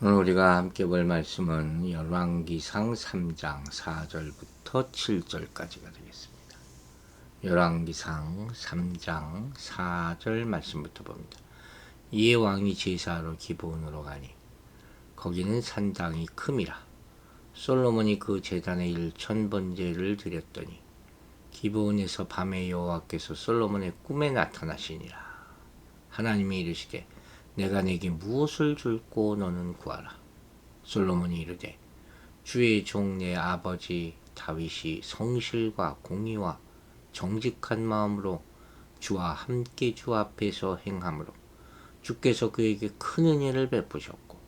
오늘 우리가 함께 볼 말씀은 열왕기상 3장 4절부터 7절까지가 되겠습니다. 열왕기상 3장 4절 말씀부터 봅니다. 이에 왕이 제사하러 기브온으로 가니 거기는 산당이 큼이라. 솔로몬이 그 제단에 1000번제를 드렸더니 기브온에서 밤에 여호와께서 솔로몬의 꿈에 나타나시니라. 하나님이 이르시되 내가 네게 무엇을 줄고 너는 구하라. 솔로몬이 이르되 주의 종 내 아버지 다윗이 성실과 공의와 정직한 마음으로 주와 함께 주 앞에서 행함으로 주께서 그에게 큰 은혜를 베푸셨고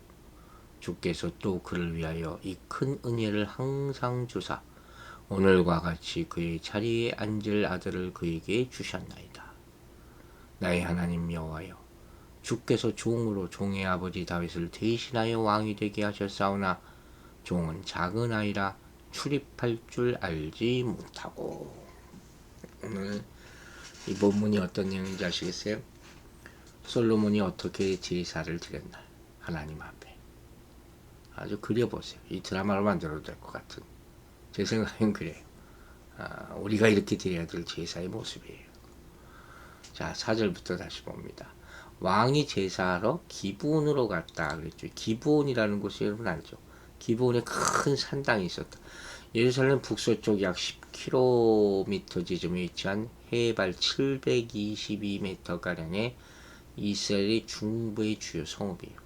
주께서 또 그를 위하여 이 큰 은혜를 항상 주사 오늘과 같이 그의 자리에 앉을 아들을 그에게 주셨나이다. 나의 하나님 여호와여, 주께서 종으로 종의 아버지 다윗을 대신하여 왕이 되게 하셨사오나 종은 작은 아이라 출입할 줄 알지 못하고. 오늘 이 본문이 어떤 내용인지 아시겠어요? 솔로몬이 어떻게 제사를 드렸나, 하나님 앞에. 아주 그려보세요. 이 드라마로 만들어도 될 것 같은, 제 생각엔 그래요. 우리가 이렇게 드려야 될 제사의 모습이에요. 자, 4절부터 다시 봅니다. 왕이 제사하러 기브온으로 갔다 그랬죠. 기브온이라는 곳이 여러분 알죠? 기브온에 큰 산당이 있었다. 예루살렘 북서쪽 약 10km 지점에 위치한 해발 722m가량의 이스라엘의 중부의 주요 성읍이에요.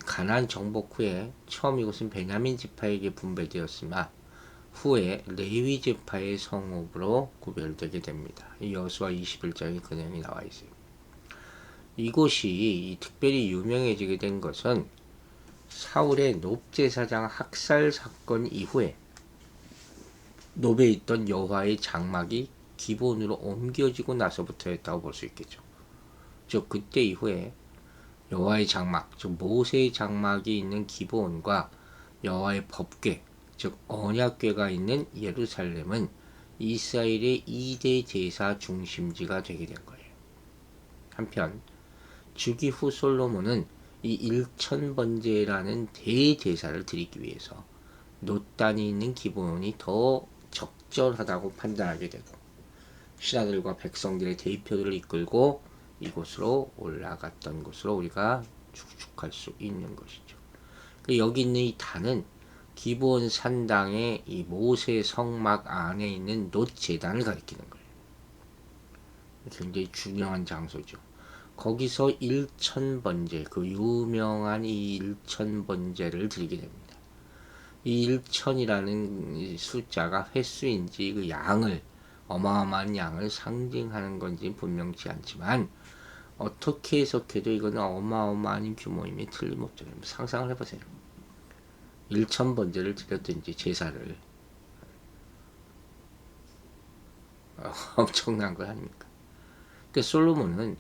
가나안 정복 후에 처음 이곳은 베냐민 지파에게 분배되었으나 후에 레위 지파의 성읍으로 구별되게 됩니다. 여호수아 21장에 그 내용이 나와 있어요. 이곳이 특별히 유명해지게 된 것은 사울의 놋제사장 학살 사건 이후에 놋에 있던 여호와의 장막이 기브온으로 옮겨지고 나서부터였다고 볼 수 있겠죠. 즉 그때 이후에 여호와의 장막, 즉 모세의 장막이 있는 기브온과 여호와의 법궤, 즉 언약궤가 있는 예루살렘은 이스라엘의 2대 제사 중심지가 되게 된 거예요. 한편 즉위 후 솔로몬은 이 1000번제라는 대제사를 드리기 위해서 놋단이 있는 기브온이 더 적절하다고 판단하게 되고 신하들과 백성들의 대표들을 이끌고 이곳으로 올라갔던 것으로 우리가 추측할 수 있는 것이죠. 여기 있는 이 단은 기브온 산당의 이 모세 성막 안에 있는 놋 제단을 가리키는 거예요. 굉장히 중요한 장소죠. 거기서 1000번제, 그 유명한 이 1000번제를 드리게 됩니다. 이 1000이라는 숫자가 횟수인지 그 양을, 어마어마한 양을 상징하는 건지 분명치 않지만 어떻게 해석해도 이건 어마어마한 규모임이 틀림없죠. 상상을 해보세요. 1000번제를 드렸든지 제사를 엄청난 거 아닙니까? 그러니까 솔로몬은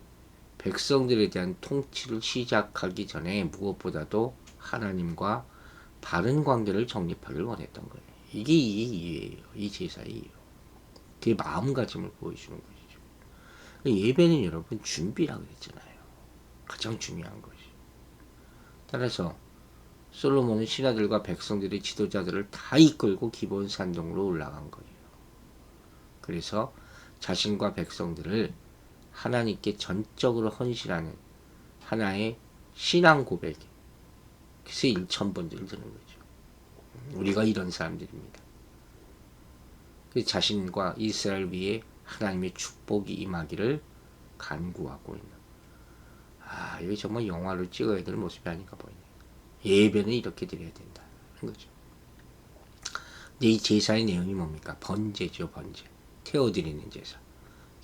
백성들에 대한 통치를 시작하기 전에 무엇보다도 하나님과 바른 관계를 정립하기를 원했던 거예요. 이게 이 이유예요. 이 제사의 이유. 그게 마음가짐을 보여주는 것이죠. 예배는 여러분 준비라고 그랬잖아요. 가장 중요한 것이. 따라서 솔로몬은 신하들과 백성들의 지도자들을 다 이끌고 기브온 산동으로 올라간 거예요. 그래서 자신과 백성들을 하나님께 전적으로 헌신하는 하나의 신앙 고백, 그래서 1000번제를 드는 거죠. 우리가 이런 사람들입니다. 자신과 이스라엘 위에 하나님의 축복이 임하기를 간구하고 있는, 이게 정말 영화를 찍어야 될 모습이 아닌가 보이네요. 예배는 이렇게 드려야 된다 하는 거죠. 근데 이 제사의 내용이 뭡니까? 번제죠. 번제. 태워드리는 제사.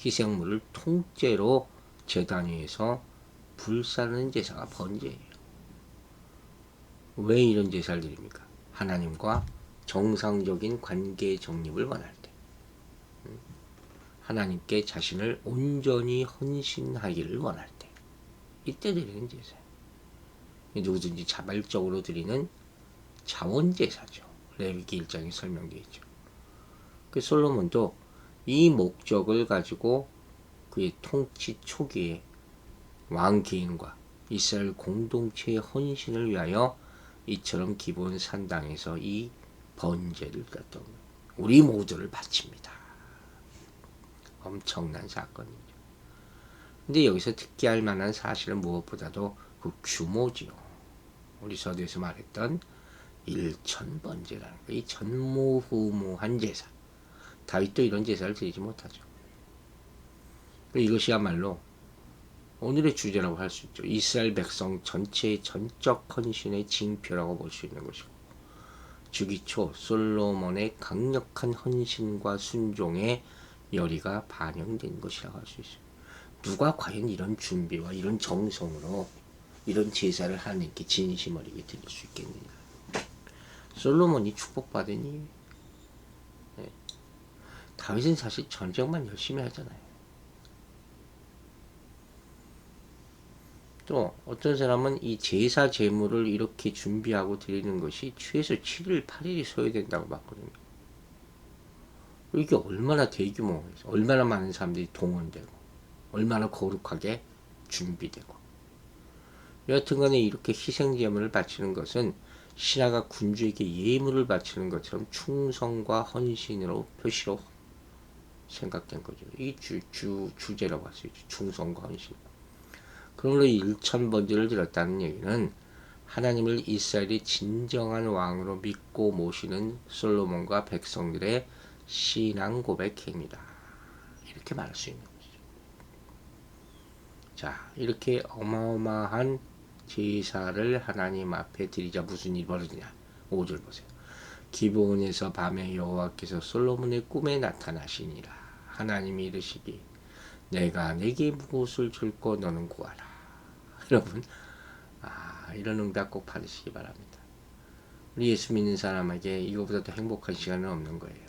희생물을 통째로 제단 위에서 불사르는 제사가 번제예요. 왜 이런 제사를 드립니까? 하나님과 정상적인 관계의 정립을 원할 때, 하나님께 자신을 온전히 헌신하기를 원할 때, 이때 드리는 제사예요. 누구든지 자발적으로 드리는 자원제사죠. 레위기 1장에 설명되어 있죠. 그 솔로몬도 이 목적을 가지고 그의 통치 초기에 왕 개인과 이스라엘 공동체의 헌신을 위하여 이처럼 기브온 산당에서 이 번제를 갖다 우리 모두를 바칩니다. 엄청난 사건이죠. 근데 여기서 특기할 만한 사실은 무엇보다도 그 규모지요. 우리 서두에서 말했던 1000번제라는 거, 이 전무후무한 제사. 다윗도 이런 제사를 드리지 못하죠. 이것이야말로 오늘의 주제라고 할 수 있죠. 이스라엘 백성 전체의 전적 헌신의 징표라고 볼 수 있는 것이고, 주기초 솔로몬의 강력한 헌신과 순종의 열의가 반영된 것이라고 할 수 있어요. 누가 과연 이런 준비와 이런 정성으로 이런 제사를 하나님께 진심 어리게 드릴 수 있겠느냐. 솔로몬이 축복받으니, 네. 다윗은 사실 전쟁만 열심히 하잖아요. 또 어떤 사람은 이 제사 제물을 이렇게 준비하고 드리는 것이 최소 7일 8일이 소요된다고 봤거든요. 이게 얼마나 대규모, 얼마나 많은 사람들이 동원되고 얼마나 거룩하게 준비되고, 여하튼간에 이렇게 희생제물을 바치는 것은 신하가 군주에게 예물을 바치는 것처럼 충성과 헌신으로 표시로 생각된 거죠. 이 주제라고 할 수 있죠. 충성과 헌신. 그러므로 1000번제를 드렸다는 얘기는 하나님을 이스라엘이 진정한 왕으로 믿고 모시는 솔로몬과 백성들의 신앙 고백입니다. 이렇게 말할 수 있는 것이죠. 자, 이렇게 어마어마한 제사를 하나님 앞에 드리자 무슨 일이 벌어지냐. 5절 보세요. 기브온에서 밤에 여호와께서 솔로몬의 꿈에 나타나시니라. 하나님이 이르시기 내가 내게 무엇을 줄고 너는 구하라. 여러분, 이런 응답 꼭 받으시기 바랍니다. 우리 예수 믿는 사람에게 이거보다 더 행복한 시간은 없는 거예요.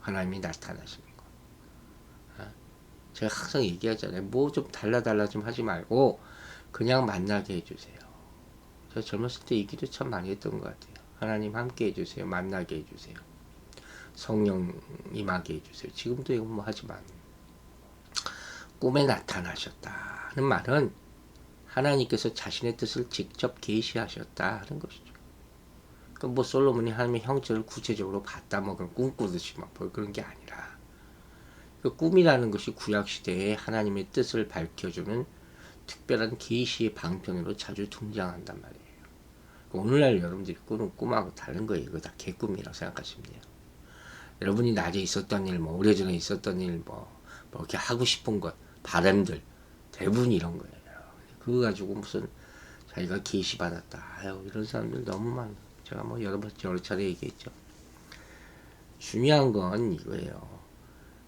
하나님이 나타나시는 거. 제가 항상 얘기하잖아요. 뭐 좀 달라 좀 하지 말고 그냥 만나게 해주세요. 제가 젊었을 때 이 기도 참 많이 했던 것 같아요. 하나님 함께 해주세요. 만나게 해주세요. 성령 임하게 해주세요. 지금도 이거 뭐 하지만 꿈에 나타나셨다는 말은 하나님께서 자신의 뜻을 직접 계시하셨다 하는 것이죠. 그러니까 뭐 솔로몬이 하나님의 형체를 구체적으로 봤다 뭐 그런 꿈꾸듯이 막 그런 게 아니라, 그 꿈이라는 것이 구약 시대에 하나님의 뜻을 밝혀주는 특별한 계시의 방편으로 자주 등장한단 말이에요. 오늘날 여러분들이 꾸는 꿈하고 다른 거예요. 이거 다 개꿈이라고 생각하시면 돼요. 여러분이 낮에 있었던 일, 뭐 오래전에 있었던 일, 뭐 이렇게 하고 싶은 것, 바람들 대부분 이런 거예요. 그거 가지고 무슨 자기가 계시받았다. 이런 사람들 너무 많아요. 제가 뭐 여러 차례 얘기했죠. 중요한 건 이거예요.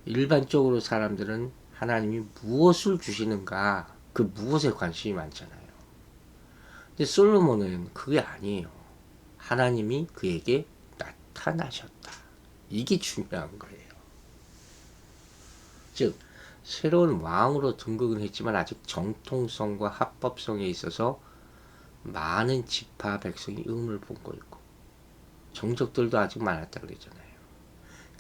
일반적으로 사람들은 하나님이 무엇을 주시는가, 그 무엇에 관심이 많잖아요. 근데 솔로몬은 그게 아니에요. 하나님이 그에게 나타나셨다. 이게 중요한 거예요. 즉 새로운 왕으로 등극은 했지만 아직 정통성과 합법성에 있어서 많은 지파 백성이 의문을 품고 있고 정적들도 아직 많았다 그랬잖아요.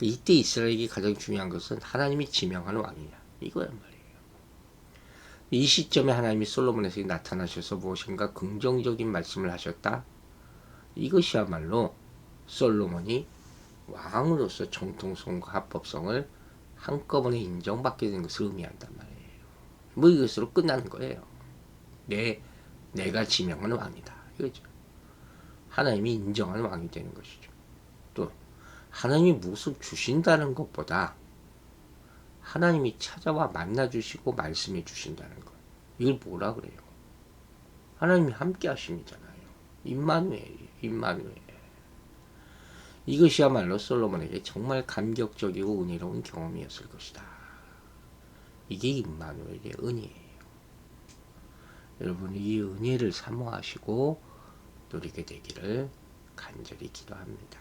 이때 이스라엘에게 가장 중요한 것은 하나님이 지명하는 왕이냐, 이거란 말이에요. 이 시점에 하나님이 솔로몬에게 나타나셔서 무엇인가 긍정적인 말씀을 하셨다. 이것이야말로 솔로몬이 왕으로서 정통성과 합법성을 한꺼번에 인정받게 된 것을 의미한단 말이에요. 뭐 이것으로 끝나는 거예요. 내가 지명한 왕이다. 이거죠. 하나님이 인정하는 왕이 되는 것이죠. 또 하나님이 무엇을 주신다는 것보다 하나님이 찾아와 만나주시고 말씀해 주신다는 것. 이걸 뭐라 그래요? 하나님이 함께 하심이잖아요. 임마누엘. 이것이야말로 솔로몬에게 정말 감격적이고 은혜로운 경험이었을 것이다. 이게 임마누엘의 은혜예요. 여러분 이 은혜를 사모하시고 누리게 되기를 간절히 기도합니다.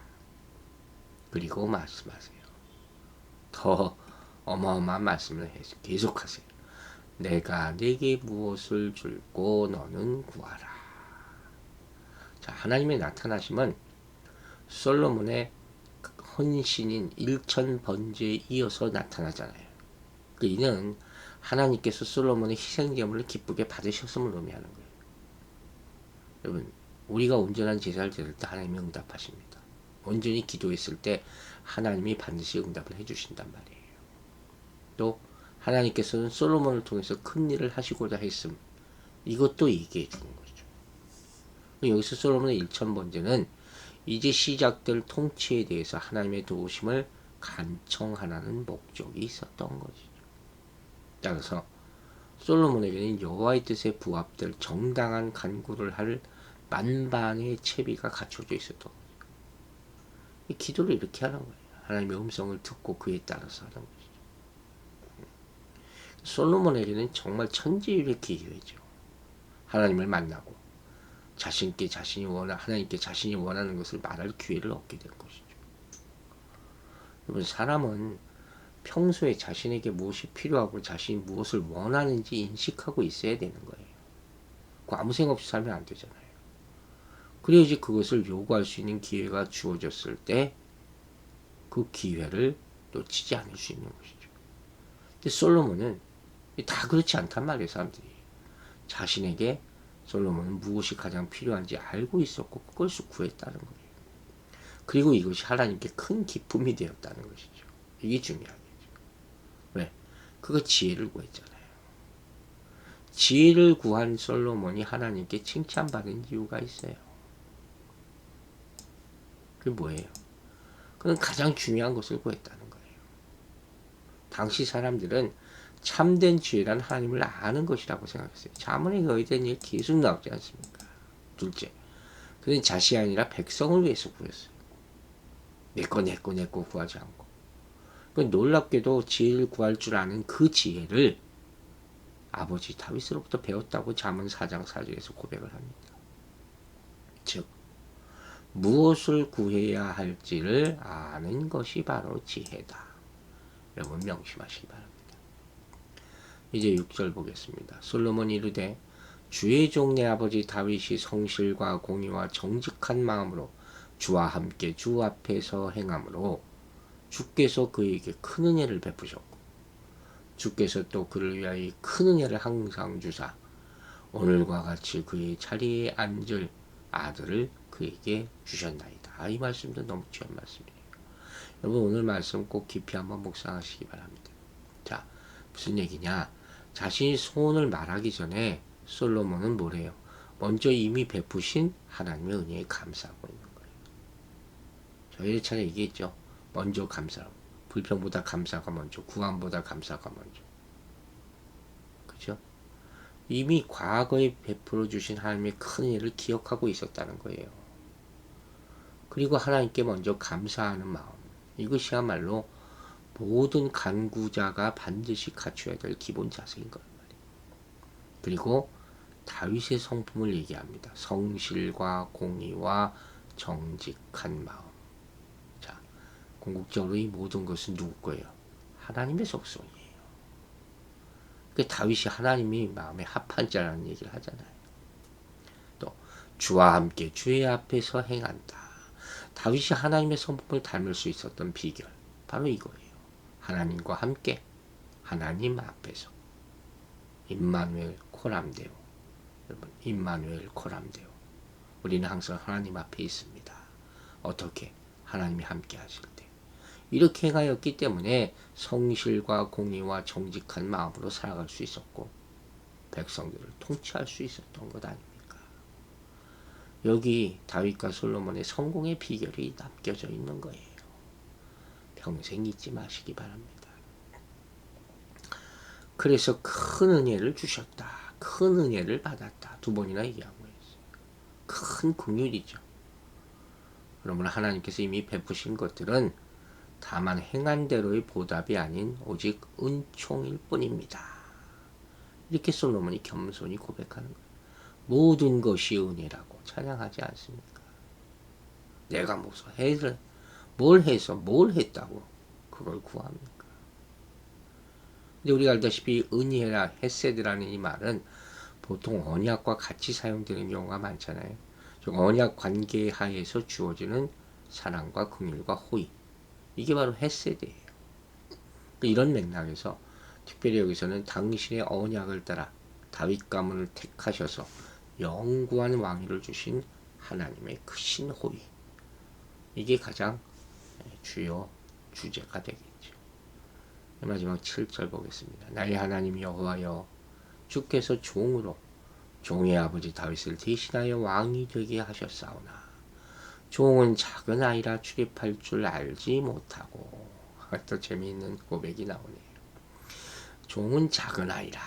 그리고 말씀하세요. 더 어마어마한 말씀을 계속하세요. 내가 내게 무엇을 줄고 너는 구하라. 자, 하나님의 나타나심은 솔로몬의 헌신인 1000번제에 이어서 나타나잖아요. 이는 하나님께서 솔로몬의 희생제물을 기쁘게 받으셨음을 의미하는 거예요. 여러분, 우리가 온전한 제사를 드릴 때 하나님이 응답하십니다. 온전히 기도했을 때 하나님이 반드시 응답을 해주신단 말이에요. 또 하나님께서는 솔로몬을 통해서 큰 일을 하시고자 했음. 이것도 얘기해 주는 거죠. 여기서 솔로몬의 1000번째는 이제 시작될 통치에 대해서 하나님의 도우심을 간청하라는 목적이 있었던 것이죠. 따라서 솔로몬에게는 여호와의 뜻에 부합될 정당한 간구를 할 만반의 채비가 갖춰져 있었던 거죠. 이 기도를 이렇게 하는 거예요. 하나님의 음성을 듣고 그에 따라서 하는 것이죠. 솔로몬에게는 정말 천지일의 기회죠. 하나님을 만나고 하나님께 자신이 원하는 것을 말할 기회를 얻게 된 것이죠. 여러분, 사람은 평소에 자신에게 무엇이 필요하고 자신이 무엇을 원하는지 인식하고 있어야 되는 거예요. 아무 생각 없이 살면 안 되잖아요. 그래야지 그것을 요구할 수 있는 기회가 주어졌을 때 그 기회를 놓치지 않을 수 있는 것이죠. 근데 솔로몬은 다 그렇지 않단 말이에요, 사람들이. 자신에게 솔로몬은 무엇이 가장 필요한지 알고 있었고 그것을 구했다는 거예요. 그리고 이것이 하나님께 큰 기쁨이 되었다는 것이죠. 이게 중요하겠죠. 왜? 그거 지혜를 구했잖아요. 지혜를 구한 솔로몬이 하나님께 칭찬받은 이유가 있어요. 그게 뭐예요? 그건 가장 중요한 것을 구했다는 거예요. 당시 사람들은 참된 지혜란 하나님을 아는 것이라고 생각했어요. 자문에 거의된 일 계속 나오지 않습니까? 둘째, 그는 자신이 아니라 백성을 위해서 구했어요. 내 거 구하지 않고. 놀랍게도 지혜를 구할 줄 아는 그 지혜를 아버지 다윗으로부터 배웠다고 잠언 4장 4절에서 고백을 합니다. 즉, 무엇을 구해야 할지를 아는 것이 바로 지혜다. 여러분 명심하시기 바랍니다. 이제 6절 보겠습니다. 솔로몬이 이르되 주의 종 내 아버지 다윗이 성실과 공의와 정직한 마음으로 주와 함께 주 앞에서 행함으로 주께서 그에게 큰 은혜를 베푸셨고 주께서 또 그를 위하여 큰 은혜를 항상 주사 오늘과 같이 그의 자리에 앉을 아들을 그에게 주셨나이다. 이 말씀도 너무 중요한 말씀이에요. 여러분, 오늘 말씀 꼭 깊이 한번 묵상하시기 바랍니다. 자, 무슨 얘기냐? 자신이 소원을 말하기 전에 솔로몬은 뭐래요? 먼저 이미 베푸신 하나님의 은혜에 감사하고 있는 거예요. 저희 차례 얘기했죠. 먼저 감사하고, 불평보다 감사가 먼저, 구함보다 감사가 먼저. 그죠? 이미 과거에 베풀어 주신 하나님의 큰 은혜를 기억하고 있었다는 거예요. 그리고 하나님께 먼저 감사하는 마음, 이것이야말로 모든 간구자가 반드시 갖춰야 될 기본 자세인 거란 말이에요. 그리고 다윗의 성품을 얘기합니다. 성실과 공의와 정직한 마음. 자, 궁극적으로 이 모든 것은 누구 거예요? 하나님의 속성이에요. 그 다윗이 하나님이 마음에 합한 자라는 얘기를 하잖아요. 또 주와 함께 주의 앞에서 행한다. 다윗이 하나님의 성품을 닮을 수 있었던 비결, 바로 이거예요. 하나님과 함께, 하나님 앞에서. 임마누엘 코람데오. 여러분, 임마누엘 코람데오. 우리는 항상 하나님 앞에 있습니다. 어떻게? 하나님이 함께 하실 때. 이렇게 행하였기 때문에 성실과 공의와 정직한 마음으로 살아갈 수 있었고 백성들을 통치할 수 있었던 것 아닙니까? 여기 다윗과 솔로몬의 성공의 비결이 남겨져 있는 거예요. 평생 잊지 마시기 바랍니다. 그래서 큰 은혜를 주셨다. 큰 은혜를 받았다. 두 번이나 얘기하고 있어요. 큰 긍휼이죠. 그러므로 하나님께서 이미 베푸신 것들은 다만 행한 대로의 보답이 아닌 오직 은총일 뿐입니다. 이렇게 솔로몬이 겸손히 고백하는 거예요. 모든 것이 은혜라고 찬양하지 않습니까? 내가 무슨 뭘 해서 뭘 했다고 그걸 구합니까? 근데 우리가 알다시피 은혜라 헤세드라는 이 말은 보통 언약과 같이 사용되는 경우가 많잖아요. 언약 관계 하에서 주어지는 사랑과 긍휼과 호의, 이게 바로 헤세드예요. 이런 맥락에서 특별히 여기서는 당신의 언약을 따라 다윗 가문을 택하셔서 영구한 왕위를 주신 하나님의 크신 호의. 이게 가장 주요 주제가 되겠죠. 마지막 7절 보겠습니다. 나의 하나님 여호와여, 주께서 종으로 종의 아버지 다윗을 대신하여 왕이 되게 하셨사오나 종은 작은 아이라 출입할 줄 알지 못하고. 또 재미있는 고백이 나오네요. 종은 작은 아이라.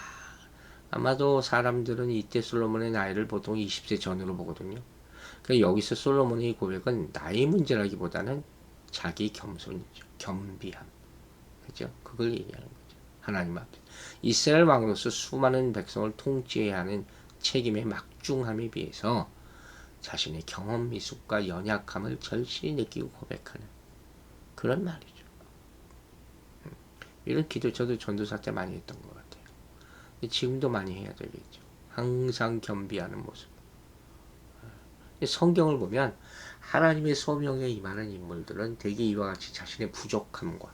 아마도 사람들은 이때 솔로몬의 나이를 보통 20세 전으로 보거든요. 그러니까 여기서 솔로몬의 고백은 나이 문제라기보다는 자기 겸손이죠. 겸비함. 그죠? 그걸 얘기하는 거죠. 하나님 앞에. 이스라엘 왕으로서 수많은 백성을 통치해야 하는 책임의 막중함에 비해서 자신의 경험 미숙과 연약함을 절실히 느끼고 고백하는 그런 말이죠. 이런 기도 저도 전도사 때 많이 했던 것 같아요. 지금도 많이 해야 되겠죠. 항상 겸비하는 모습. 성경을 보면 하나님의 소명에 임하는 인물들은 대개 이와 같이 자신의 부족함과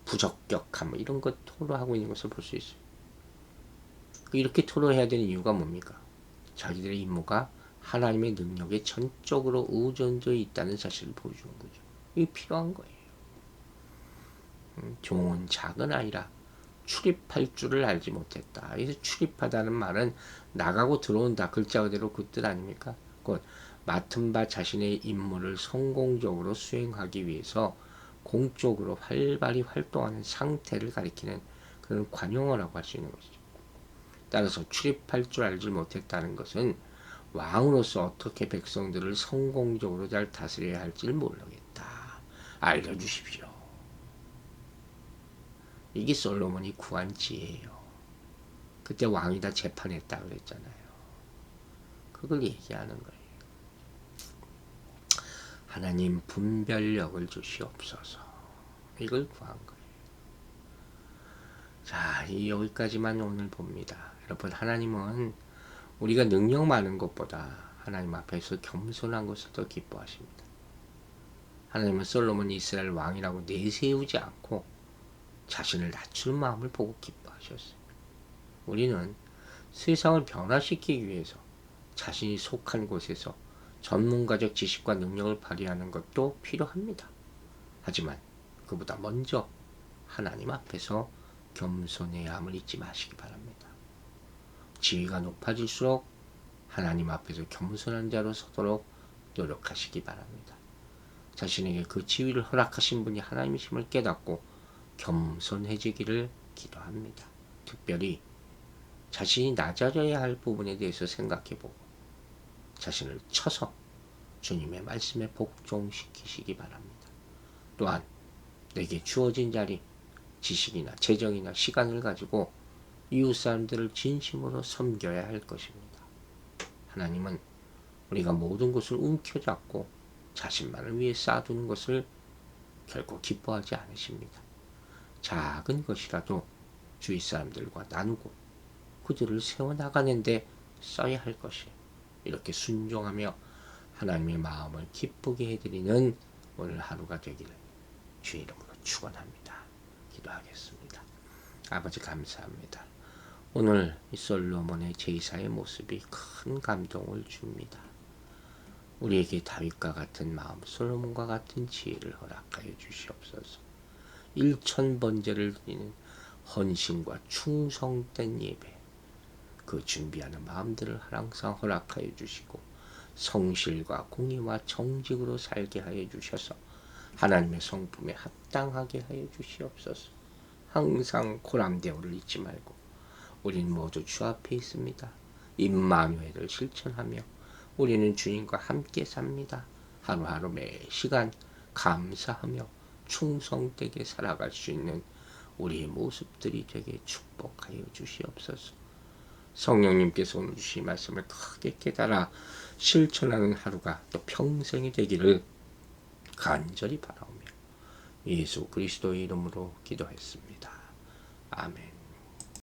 부적격함 이런 것 토로하고 있는 것을 볼 수 있어요. 이렇게 토로해야 되는 이유가 뭡니까? 자기들의 임무가 하나님의 능력에 전적으로 의존되어 있다는 사실을 보여주는 거죠. 이게 필요한 거예요. 종은 작은 아이라 출입할 줄을 알지 못했다. 그래서 출입하다는 말은 나가고 들어온다. 글자 그대로 그 뜻 아닙니까? 곧 맡은 바 자신의 임무를 성공적으로 수행하기 위해서 공적으로 활발히 활동하는 상태를 가리키는 그런 관용어라고 할 수 있는 것이죠. 따라서 출입할 줄 알지 못했다는 것은 왕으로서 어떻게 백성들을 성공적으로 잘 다스려야 할지를 모르겠다. 알려주십시오. 이게 솔로몬이 구한 지혜예요. 그때 왕이 다 재판했다 그랬잖아요. 그걸 얘기하는 거예요. 하나님 분별력을 주시옵소서. 이걸 구한 거예요. 자, 여기까지만 오늘 봅니다. 여러분, 하나님은 우리가 능력 많은 것보다 하나님 앞에서 겸손한 것을 더 기뻐하십니다. 하나님은 솔로몬이 이스라엘 왕이라고 내세우지 않고 자신을 낮출 마음을 보고 기뻐하셨어요. 우리는 세상을 변화시키기 위해서 자신이 속한 곳에서 전문가적 지식과 능력을 발휘하는 것도 필요합니다. 하지만 그보다 먼저 하나님 앞에서 겸손해야 함을 잊지 마시기 바랍니다. 지위가 높아질수록 하나님 앞에서 겸손한 자로 서도록 노력하시기 바랍니다. 자신에게 그 지위를 허락하신 분이 하나님이심을 깨닫고 겸손해지기를 기도합니다. 특별히 자신이 낮아져야 할 부분에 대해서 생각해보고 자신을 쳐서 주님의 말씀에 복종시키시기 바랍니다. 또한 내게 주어진 자리, 지식이나 재정이나 시간을 가지고 이웃 사람들을 진심으로 섬겨야 할 것입니다. 하나님은 우리가 모든 것을 움켜잡고 자신만을 위해 쌓아두는 것을 결코 기뻐하지 않으십니다. 작은 것이라도 주위 사람들과 나누고 그들을 세워나가는데 써야 할 것이에요. 이렇게 순종하며 하나님의 마음을 기쁘게 해드리는 오늘 하루가 되기를 주의 이름으로 축원합니다. 기도하겠습니다. 아버지 감사합니다. 오늘 이 솔로몬의 제사의 모습이 큰 감동을 줍니다. 우리에게 다윗과 같은 마음, 솔로몬과 같은 지혜를 허락하여 주시옵소서. 1000번제를 드리는 헌신과 충성된 예배, 그 준비하는 마음들을 항상 허락하여 주시고 성실과 공의와 정직으로 살게 하여 주셔서 하나님의 성품에 합당하게 하여 주시옵소서. 항상 고람대오를 잊지 말고 우리는 모두 주 앞에 있습니다. 임마누엘을 실천하며 우리는 주님과 함께 삽니다. 하루하루 매 시간 감사하며 충성되게 살아갈 수 있는 우리의 모습들이 되게 축복하여 주시옵소서. 성령님께서 오늘 주신 말씀을 크게 깨달아 실천하는 하루가 또 평생이 되기를 간절히 바라오며 예수 그리스도의 이름으로 기도했습니다. 아멘.